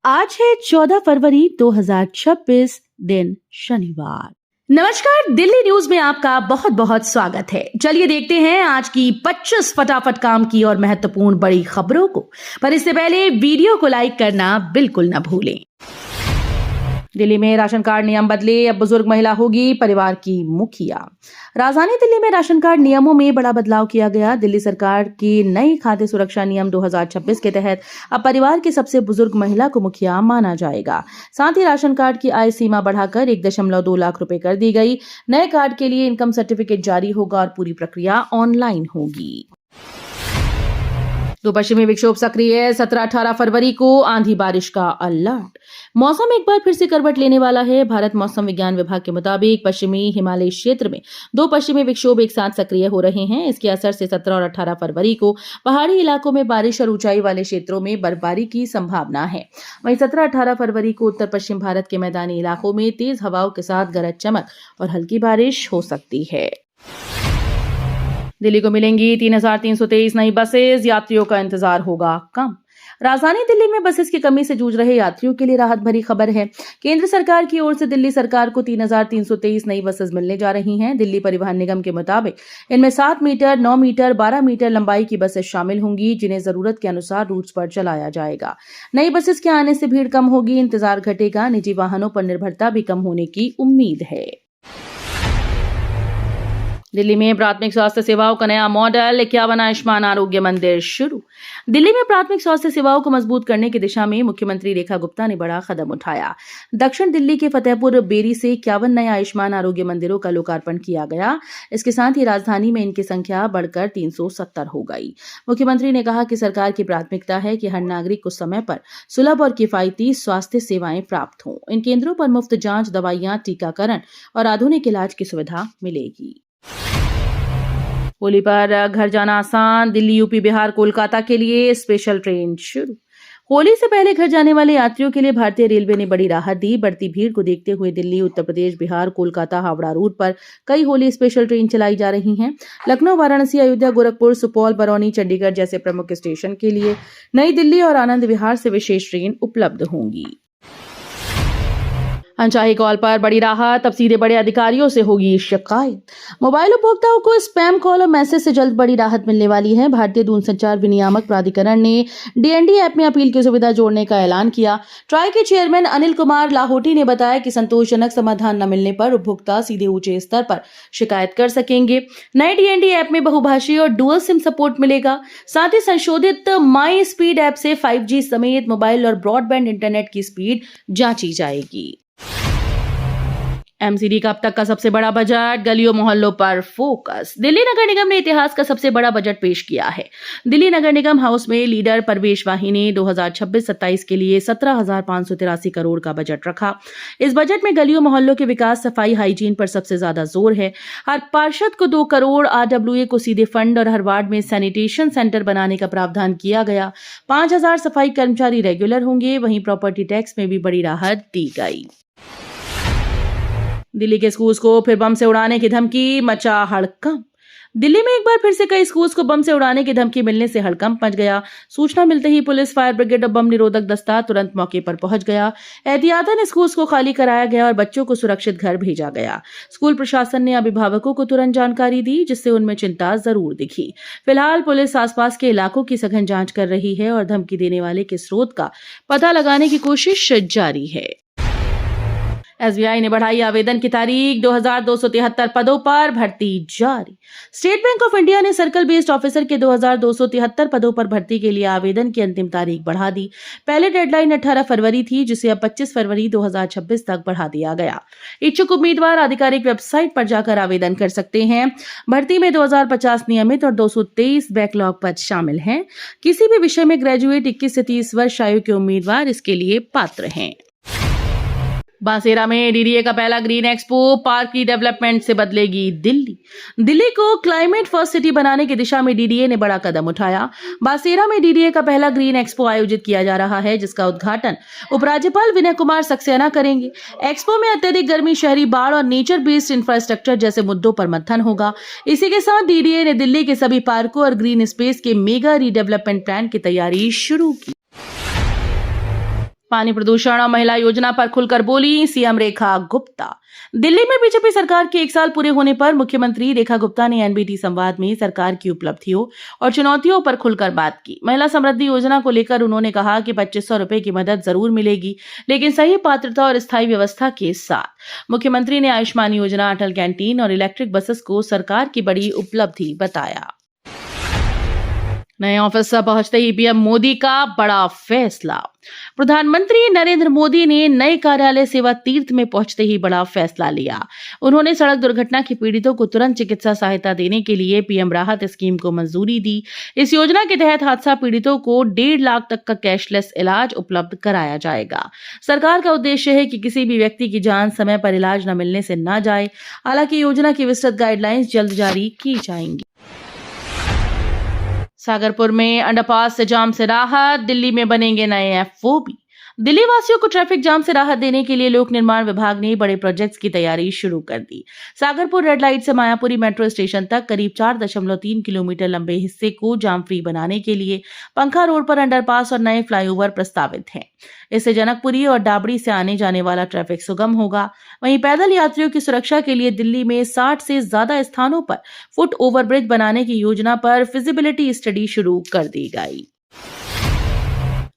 आज है 14 फरवरी 2026 दिन शनिवार। नमस्कार, दिल्ली न्यूज में आपका बहुत बहुत स्वागत है। चलिए देखते हैं आज की 25 फटाफट काम की और महत्वपूर्ण बड़ी खबरों को। पर इससे पहले वीडियो को लाइक करना बिल्कुल न भूलें। दिल्ली में राशन कार्ड नियम बदले, अब बुजुर्ग महिला होगी परिवार की मुखिया। राजधानी दिल्ली में राशन कार्ड नियमों में बड़ा बदलाव किया गया। दिल्ली सरकार की नई खाद्य सुरक्षा नियम 2026 के तहत अब परिवार की सबसे बुजुर्ग महिला को मुखिया माना जाएगा। साथ ही राशन कार्ड की आय सीमा बढ़ाकर 1.2 लाख रुपए कर दी गई। नए कार्ड के लिए इनकम सर्टिफिकेट जारी होगा और पूरी प्रक्रिया ऑनलाइन होगी। तो पश्चिमी विक्षोभ सक्रिय, 17-18 फरवरी को आंधी बारिश का अलर्ट। मौसम एक बार फिर से करवट लेने वाला है। भारत मौसम विज्ञान विभाग के मुताबिक पश्चिमी हिमालय क्षेत्र में 2 पश्चिमी विक्षोभ एक साथ सक्रिय हो रहे हैं। इसके असर से 17 और 18 फरवरी को पहाड़ी इलाकों में बारिश और ऊंचाई वाले क्षेत्रों में बर्फबारी की संभावना है। वहीं 17-18 फरवरी को उत्तर पश्चिम भारत के मैदानी इलाकों में तेज हवाओं के साथ गरज चमक और हल्की बारिश हो सकती है। दिल्ली को मिलेंगी 3,323 नई बसेस, यात्रियों का इंतजार होगा कम। राजधानी दिल्ली में बसेस की कमी से जूझ रहे यात्रियों के लिए राहत भरी खबर है। केंद्र सरकार की ओर से दिल्ली सरकार को 3,323 नई बसेस मिलने जा रही हैं। दिल्ली परिवहन निगम के मुताबिक इनमें 7 मीटर, 9 मीटर, 12 मीटर लंबाई की बसेस शामिल होंगी, जिन्हें जरूरत के अनुसार रूट्स पर चलाया जाएगा। नई बसेस के आने से भीड़ कम होगी, इंतजार घटेगा। निजी वाहनों पर निर्भरता भी कम होने की उम्मीद है। दिल्ली में प्राथमिक स्वास्थ्य सेवाओं का नया मॉडल, 51 आयुष्मान आरोग्य मंदिर शुरू। दिल्ली में प्राथमिक स्वास्थ्य सेवाओं को मजबूत करने की दिशा में मुख्यमंत्री रेखा गुप्ता ने बड़ा कदम उठाया। दक्षिण दिल्ली के फतेहपुर बेरी से 51 नए आयुष्मान आरोग्य मंदिरों का लोकार्पण किया गया। इसके साथ ही राजधानी में इनकी संख्या बढ़कर 370 हो गई। मुख्यमंत्री ने कहा कि सरकार की प्राथमिकता है कि हर नागरिक को समय पर सुलभ और किफायती स्वास्थ्य सेवाएं प्राप्त हों। इन केंद्रों पर मुफ्त जांच, दवाइयां, टीकाकरण और आधुनिक इलाज की सुविधा मिलेगी। होली पर घर जाना आसान, दिल्ली, यूपी, बिहार, कोलकाता के लिए स्पेशल ट्रेन शुरू। होली से पहले घर जाने वाले यात्रियों के लिए भारतीय रेलवे ने बड़ी राहत दी। बढ़ती भीड़ को देखते हुए दिल्ली, उत्तर प्रदेश, बिहार, कोलकाता, हावड़ा रूट पर कई होली स्पेशल ट्रेन चलाई जा रही हैं। लखनऊ, वाराणसी, अयोध्या, गोरखपुर, सुपौल, बरौनी, चंडीगढ़ जैसे प्रमुख स्टेशन के लिए नई दिल्ली और आनंद विहार से विशेष ट्रेन उपलब्ध होंगी। अनचाही कॉल पर बड़ी राहत, अब सीधे बड़े अधिकारियों से होगी शिकायत। मोबाइल उपभोक्ताओं को स्पैम कॉल और मैसेज से जल्द बड़ी राहत मिलने वाली है। भारतीय दूरसंचार विनियामक प्राधिकरण ने डीएनडी ऐप में अपील की सुविधा जोड़ने का ऐलान किया। ट्राई के चेयरमैन अनिल कुमार लाहोटी ने बताया कि संतोषजनक समाधान न मिलने पर उपभोक्ता सीधे ऊंचे स्तर पर शिकायत कर सकेंगे। नए डीएनडी ऐप में बहुभाषी और डुअल सिम सपोर्ट मिलेगा। साथ ही संशोधित माई स्पीड ऐप से 5G समेत मोबाइल और ब्रॉडबैंड इंटरनेट की स्पीड जांची जाएगी। एमसीडी का अब तक का सबसे बड़ा बजट, गलियों मोहल्लों पर फोकस। दिल्ली नगर निगम ने इतिहास का सबसे बड़ा बजट पेश किया है। दिल्ली नगर निगम हाउस में लीडर परवेश वाही ने 2026-27 के लिए 17,583 करोड़ का बजट रखा। इस बजट में गलियों मोहल्लों के विकास, सफाई, हाइजीन पर सबसे ज्यादा जोर है। हर पार्षद को 2 करोड़, RWA को सीधे फंड और हर वार्ड में सैनिटेशन सेंटर बनाने का प्रावधान किया गया। 5,000 सफाई कर्मचारी रेगुलर होंगे। वहीं प्रॉपर्टी टैक्स में भी बड़ी राहत दी गई। दिल्ली के स्कूल्स को फिर बम से उड़ाने की धमकी, मचा हड़कंप। दिल्ली में एक बार फिर से कई स्कूल्स को बम से उड़ाने की धमकी मिलने से हड़कंप मच गया। सूचना मिलते ही पुलिस, फायर ब्रिगेड और बम निरोधक दस्ता तुरंत मौके पर पहुंच गया। एहतियातन स्कूल्स को खाली कराया गया और बच्चों को सुरक्षित घर भेजा गया। स्कूल प्रशासन ने अभिभावकों को तुरंत जानकारी दी, जिससे उनमें चिंता जरूर दिखी। फिलहाल पुलिस आसपास के इलाकों की सघन जांच कर रही है और धमकी देने वाले के स्रोत का पता लगाने की कोशिश जारी है। एसबीआई ने बढ़ाई आवेदन की तारीख, 2,273 पदों पर भर्ती जारी। स्टेट बैंक ऑफ इंडिया ने सर्कल बेस्ड ऑफिसर के 2,273 पदों पर भर्ती के लिए आवेदन की अंतिम तारीख बढ़ा दी। पहले डेडलाइन 18 फरवरी थी, जिसे अब 25 फरवरी 2026 तक बढ़ा दिया गया। इच्छुक उम्मीदवार आधिकारिक वेबसाइट पर जाकर आवेदन कर सकते हैं। भर्ती में 2,050 नियमित और 223 बैकलॉग पद शामिल हैं। किसी भी विषय में ग्रेजुएट 21 से 30 वर्ष आयु के उम्मीदवार इसके लिए पात्र हैं। बांसेरा में डीडीए का पहला ग्रीन एक्सपो, पार्क की डेवलपमेंट से बदलेगी दिल्ली। दिल्ली को क्लाइमेट फर्स्ट सिटी बनाने की दिशा में डीडीए ने बड़ा कदम उठाया। बांसेरा में डीडीए का पहला ग्रीन एक्सपो आयोजित किया जा रहा है, जिसका उद्घाटन उपराज्यपाल विनय कुमार सक्सेना करेंगे। एक्सपो में अत्यधिक गर्मी, शहरी बाढ़ और नेचर बेस्ड इंफ्रास्ट्रक्चर जैसे मुद्दों पर मंथन होगा। इसी के साथ डीडीए ने दिल्ली के सभी पार्कों और ग्रीन स्पेस के मेगा रीडेवलपमेंट प्लान की तैयारी शुरू की। पानी प्रदूषण और महिला योजना पर खुलकर बोली सीएम रेखा गुप्ता। दिल्ली में बीजेपी सरकार के 1 साल पूरे होने पर मुख्यमंत्री रेखा गुप्ता ने एनबीटी संवाद में सरकार की उपलब्धियों और चुनौतियों पर खुलकर बात की। महिला समृद्धि योजना को लेकर उन्होंने कहा कि 2500 रुपए की मदद जरूर मिलेगी, लेकिन सही पात्रता और स्थायी व्यवस्था के साथ। मुख्यमंत्री ने आयुष्मान योजना, अटल कैंटीन और इलेक्ट्रिक बसेस को सरकार की बड़ी उपलब्धि बताया। नए ऑफिस से पहुंचते ही पीएम मोदी का बड़ा फैसला। प्रधानमंत्री नरेंद्र मोदी ने नए कार्यालय सेवा तीर्थ में पहुंचते ही बड़ा फैसला लिया। उन्होंने सड़क दुर्घटना के पीड़ितों को तुरंत चिकित्सा सहायता देने के लिए पीएम राहत स्कीम को मंजूरी दी। इस योजना के तहत हादसा पीड़ितों को 1.5 लाख तक का कैशलेस इलाज उपलब्ध कराया जाएगा। सरकार का उद्देश्य है कि किसी भी व्यक्ति की जान समय पर इलाज न मिलने से न जाए। हालांकि योजना की विस्तृत गाइडलाइंस जल्द जारी की जाएंगी। सागरपुर में अंडरपास से जाम से राहत, दिल्ली में बनेंगे नए एफओबी। दिल्ली वासियों को ट्रैफिक जाम से राहत देने के लिए लोक निर्माण विभाग ने बड़े प्रोजेक्ट्स की तैयारी शुरू कर दी। सागरपुर रेड लाइट से मायापुरी मेट्रो स्टेशन तक करीब 4.3 किलोमीटर लंबे हिस्से को जाम फ्री बनाने के लिए पंखा रोड पर अंडरपास और नए फ्लाईओवर प्रस्तावित हैं। इससे जनकपुरी और डाबड़ी से आने जाने वाला ट्रैफिक सुगम होगा। वहीं पैदल यात्रियों की सुरक्षा के लिए दिल्ली में 60 से ज्यादा स्थानों पर फुट ओवरब्रिज बनाने की योजना पर फिजिबिलिटी स्टडी शुरू कर दी गई।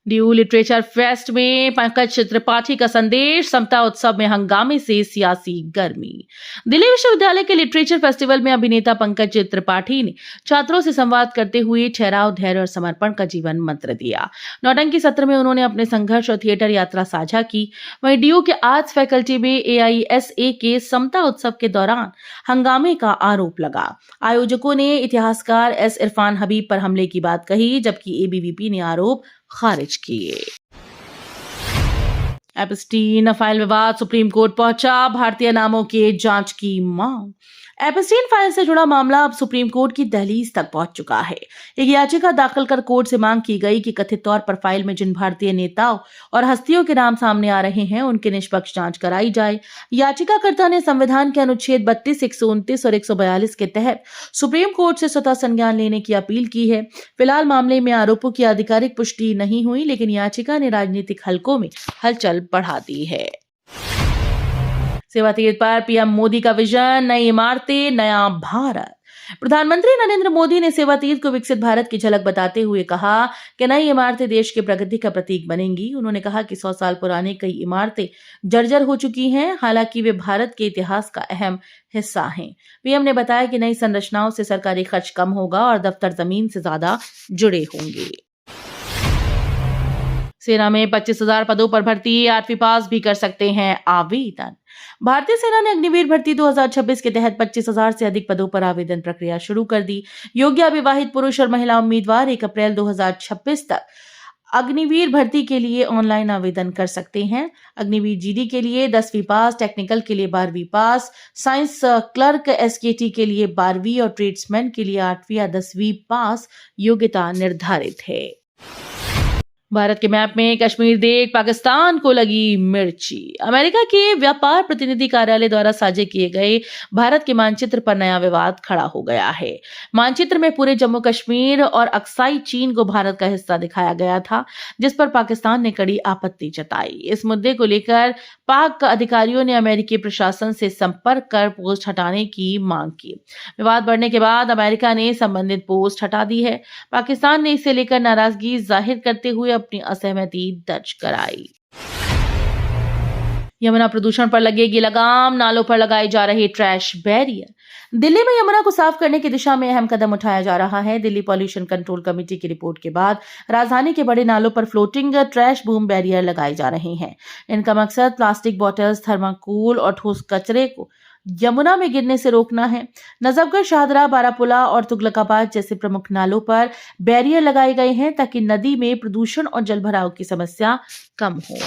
ड्यू लिटरेचर फेस्ट में पंकज त्रिपाठी का संदेश, समता उत्सव में हंगामे से सियासी गर्मी। दिल्ली विश्वविद्यालय के लिटरेचर फेस्टिवल में अभिनेता पंकज त्रिपाठी ने छात्रों से संवाद करते हुए ठहराव, धैर्य और समर्पण का जीवन मंत्र दिया। नौटंकी सत्र में उन्होंने अपने संघर्ष और थिएटर यात्रा साझा की। वहीं ड्यू के आर्ट्स फैकल्टी में एआईएसए के समता उत्सव के दौरान हंगामे का आरोप लगा। आयोजकों ने इतिहासकार एस इरफान हबीब पर हमले की बात कही, जबकि एबीवीपी ने आरोप खारिज किए। एपस्टीन फाइल विवाद सुप्रीम कोर्ट पहुंचा, भारतीय नामों की जांच की मांग। एपस्टीन फाइल से जुड़ा मामला अब सुप्रीम कोर्ट की दहलीज तक पहुंच चुका है। एक याचिका दाखिल कर कोर्ट से मांग की गई कि कथित तौर पर फाइल में जिन भारतीय नेताओं और हस्तियों के नाम सामने आ रहे हैं, उनकी निष्पक्ष जांच कराई जाए। याचिकाकर्ता ने संविधान के अनुच्छेद 32, 129 और 142 के तहत सुप्रीम कोर्ट से स्वतः संज्ञान लेने की अपील की है। फिलहाल मामले में आरोपों की आधिकारिक पुष्टि नहीं हुई, लेकिन याचिका ने राजनीतिक हलकों में हलचल बढ़ा दी है। सेवा तीर्थ पर पीएम मोदी का विजन, नई इमारतें, नया भारत। प्रधानमंत्री नरेंद्र मोदी ने सेवा तीर्थ को विकसित भारत की झलक बताते हुए कहा कि नई इमारतें देश की प्रगति का प्रतीक बनेंगी। उन्होंने कहा कि 100 साल पुरानी कई इमारतें जर्जर हो चुकी हैं, हालांकि वे भारत के इतिहास का अहम हिस्सा हैं। पीएम ने बताया कि नई संरचनाओं से सरकारी खर्च कम होगा और दफ्तर जमीन से ज्यादा जुड़े होंगे। सेना में 25,000 पदों पर भर्ती, 8वीं पास भी कर सकते हैं आवेदन। भारतीय सेना ने अग्निवीर भर्ती 2026 के तहत 25,000 से अधिक पदों पर आवेदन प्रक्रिया शुरू कर दी। योग्य अविवाहित पुरुष और महिला उम्मीदवार 1 अप्रैल 2026 तक अग्निवीर भर्ती के लिए ऑनलाइन आवेदन कर सकते हैं। अग्निवीर जीडी के लिए 10वीं पास, टेक्निकल के लिए 12वीं पास, साइंस क्लर्क एसकेटी के लिए 12वीं और ट्रेड्समैन के लिए 8वीं या 10वीं पास योग्यता निर्धारित है। भारत के मैप में कश्मीर देख पाकिस्तान को लगी मिर्ची। अमेरिका के व्यापार प्रतिनिधि कार्यालय द्वारा साझे किए गए भारत के मानचित्र पर नया विवाद खड़ा हो गया है। मानचित्र में पूरे जम्मू कश्मीर और अक्साई चीन को भारत का हिस्सा दिखाया गया था, जिस पर पाकिस्तान ने कड़ी आपत्ति जताई। इस मुद्दे को लेकर पाक अधिकारियों ने अमेरिकी प्रशासन से संपर्क कर पोस्ट हटाने की मांग की। विवाद बढ़ने के बाद अमेरिका ने संबंधित पोस्ट हटा दी है। पाकिस्तान ने इसे लेकर नाराजगी जाहिर करते हुए अपनी असहमति दर्ज कराई। यमुना प्रदूषण पर लगेगी लगाम, नालों पर लगाए जा रहे ट्रैश बैरियर। दिल्ली में यमुना को साफ करने की दिशा में अहम कदम उठाया जा रहा है। दिल्ली पॉल्यूशन कंट्रोल कमेटी की रिपोर्ट के बाद राजधानी के बड़े नालों पर फ्लोटिंग ट्रैश बूम बैरियर लगाए जा रहे हैं। इनका मकसद प्लास्टिक बॉटल्स, थर्माकोल और ठोस कचरे को यमुना में गिरने से रोकना है। नजफगढ़, शाहदरा, बारापुला और तुगलकाबाद जैसे प्रमुख नालों पर बैरियर लगाए गए हैं ताकि नदी में प्रदूषण और जलभराव की समस्या कम हो।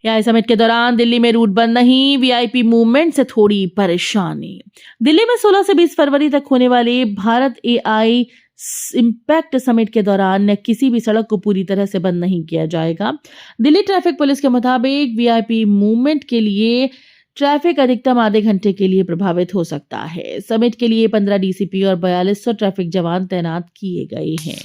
AI समिट के दौरान दिल्ली में रूट बंद नहीं, वीआईपी मूवमेंट से थोड़ी परेशानी। दिल्ली में 16 से 20 फरवरी तक होने वाले भारत AI इम्पैक्ट समिट के दौरान किसी भी सड़क को पूरी तरह से बंद नहीं किया जाएगा। दिल्ली ट्रैफिक पुलिस के मुताबिक वीआईपी मूवमेंट के लिए ट्रैफिक अधिकतम आधे घंटे के लिए प्रभावित हो सकता है। समिट के लिए 15 डीसीपी और 4200 ट्रैफिक जवान तैनात किए गए हैं।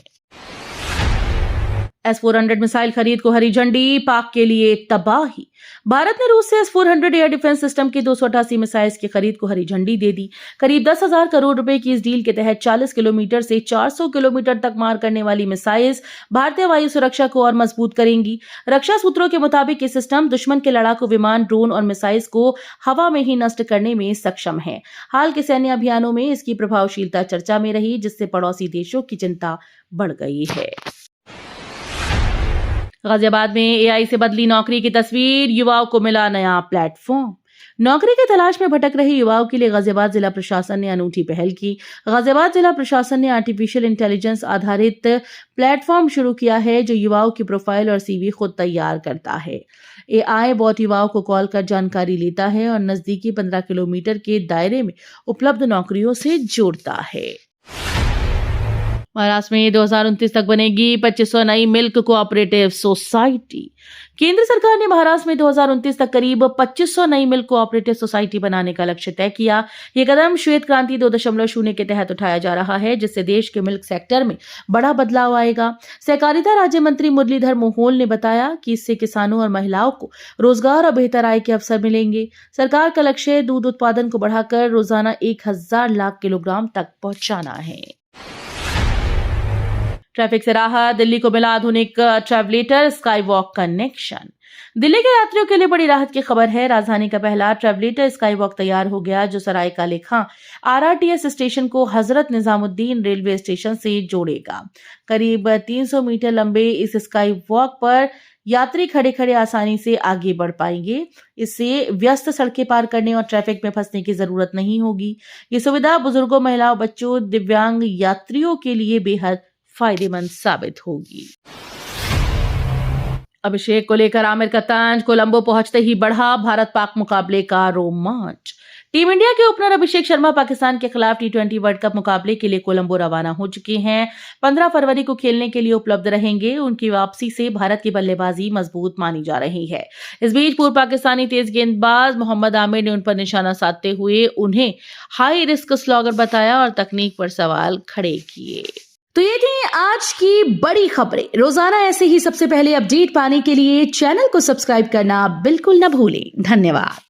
S-400 मिसाइल खरीद को हरी झंडी, पाक के लिए तबाही। भारत ने रूस से S-400 एयर डिफेंस सिस्टम की 288 मिसाइल की खरीद को हरी झंडी दे दी। करीब 10,000 करोड़ रुपए की इस डील के तहत 40 किलोमीटर से 400 किलोमीटर तक मार करने वाली मिसाइल्स भारतीय वायु सुरक्षा को और मजबूत करेंगी। रक्षा सूत्रों के मुताबिक ये सिस्टम दुश्मन के लड़ाकू विमान, ड्रोन और मिसाइल्स को हवा में ही नष्ट करने में सक्षम है। हाल के सैन्य अभियानों में इसकी प्रभावशीलता चर्चा में रही, जिससे पड़ोसी देशों की चिंता बढ़ गई है। गाजियाबाद में एआई से बदली नौकरी की तस्वीर, युवाओं को मिला नया प्लेटफॉर्म। नौकरी की तलाश में भटक रहे युवाओं के लिए गाजियाबाद जिला प्रशासन ने अनूठी पहल की। गाजियाबाद जिला प्रशासन ने आर्टिफिशियल इंटेलिजेंस आधारित प्लेटफॉर्म शुरू किया है, जो युवाओं की प्रोफाइल और सीवी खुद तैयार करता है। एआई बॉट युवाओं को कॉल कर जानकारी लेता है और नजदीकी 15 किलोमीटर के दायरे में उपलब्ध नौकरियों से जोड़ता है। महाराष्ट्र में 2029 तक बनेगी 2500 नई मिल्क कोऑपरेटिव सोसाइटी। केंद्र सरकार ने महाराष्ट्र में 2029 तक करीब 2500 नई मिल्क कोऑपरेटिव सोसाइटी बनाने का लक्ष्य तय किया। यह कदम श्वेत क्रांति 2.0 के तहत उठाया जा रहा है, जिससे देश के मिल्क सेक्टर में बड़ा बदलाव आएगा। सहकारिता राज्य मंत्री मुरलीधर मोहोल ने बताया कि इससे किसानों और महिलाओं को रोजगार और बेहतर आय के अवसर मिलेंगे। सरकार का लक्ष्य दूध उत्पादन को बढ़ाकर रोजाना 1000 लाख किलोग्राम तक पहुंचाना है। ट्रैफिक से राहत, दिल्ली को मिला आधुनिक travelator sky walk connection. Delhi के यात्रियों के लिए बड़ी राहत की खबर है। राजधानी का पहला ट्रैवलेटर स्काई वॉक तैयार हो गया, जो सराय काले खां आरआरटीएस स्टेशन को हजरत निजामुद्दीन रेलवे स्टेशन से जोड़ेगा। करीब 300 मीटर लंबे इस स्काई वॉक पर यात्री खड़े खड़े आसानी से आगे बढ़ पाएंगे। इससे व्यस्त सड़कें पार करने और ट्रैफिक में फंसने की जरूरत नहीं होगी। ये सुविधा बुजुर्गों, महिलाओं, बच्चों, दिव्यांग यात्रियों के लिए बेहद फायदेमंद साबित होगी। अभिषेक को लेकर आमिर का तंज, कोलंबो पहुंचते ही बढ़ा भारत पाक मुकाबले का रोमांच। टीम इंडिया के ओपनर अभिषेक शर्मा पाकिस्तान के खिलाफ T20 वर्ल्ड कप मुकाबले के लिए कोलंबो रवाना हो चुके हैं। 15 फरवरी को खेलने के लिए उपलब्ध रहेंगे। उनकी वापसी से भारत की बल्लेबाजी मजबूत मानी जा रही है। इस बीच पूर्व पाकिस्तानी तेज गेंदबाज मोहम्मद आमिर ने उन पर निशाना साधते हुए उन्हें हाई रिस्क स्लॉगर बताया और तकनीक पर सवाल खड़े किए। तो ये थी आज की बड़ी खबरें। रोजाना ऐसे ही सबसे पहले अपडेट पाने के लिए चैनल को सब्सक्राइब करना बिल्कुल न भूलें। धन्यवाद।